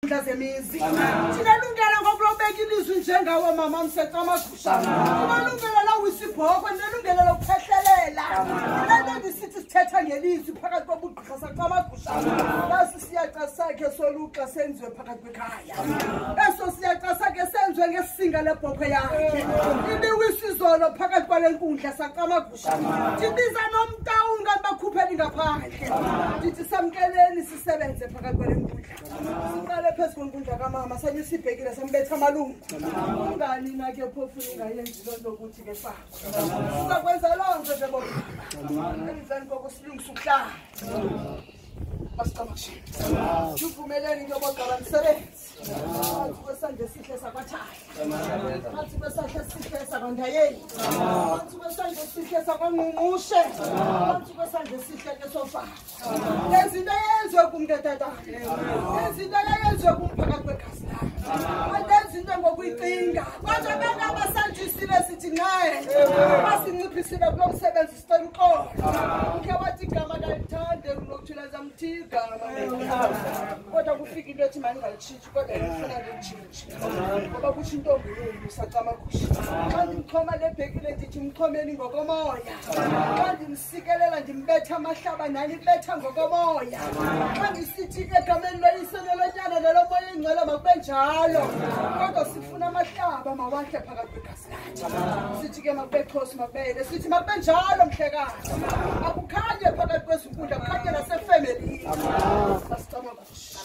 Zemizi sinelungelo ngokulobeka ilizwi njengawe mama msekamagusha sinelungelo la wisibhokwe sinelungelo lokuphehlelela lento ndisithi sithetha ngelizwi phakathi kobugqirha sakamagusha lasi siyaxa sakhe soluxa senziwe phakathi kwekhaya eso siyaxa sakhe senziwe ngesinga lebhokwe yakhe ibiwisizolo phakathi kwale nkundla sakamagusha ndibiza nomtawunga bakhupheli ngaphandle ndithi samkeleni sisebenze phakathi kwale nkundla siqale phezu kwenkundla kamama sanyisibhekile sambetha amalungu ungani nake phofu ingayenzi lonto ukuthi ke fakho sizakwenza lonke nje bo emzani kokusilungisa ukuhlala Basikamakshi. Juvumeleni ngiyobogqala umsebenzi. Phansi kwesandla esihle sakwaThaya. Phansi kwesandla esihle sakwaNdayeni. Phansi kwesandla esihle sakwaNgqungqushe. Phansi kwesandla esihle keSofana. Lezinto yenziwe kumntatata. Lezinto yenziwe kumphakathi kwekhasi lami. Lezinto ngokuyicinga. Manje abantu abasanjisile sithi naye. Basinciphisile kulo msebenzi sicela uxolo. Ukhe wathi igama kalithande kunokuthula zamthi kodwa kufika into ethi manje ngalitshintshi kodwa ngifuna ngitshintshi ngoba kusho intombi yenu sakamagusha xa ndimxhoma lebhekile ndithi mxhomeni ngokomoya xa ndimsikelela ndimbetha amahlaba nani betha ngokomoya xa ndisithi egameni loyisene lonyana nelomoya ingcwele makube njalo kodwa sifuna amahlaba mawahle phakathi kwegazi lathi sithi ke makubexhosi makubele sithi makube njalo mhlekazi akukhanye phakathi kwezinkundla kukhanye nasefemelini Basikamakusha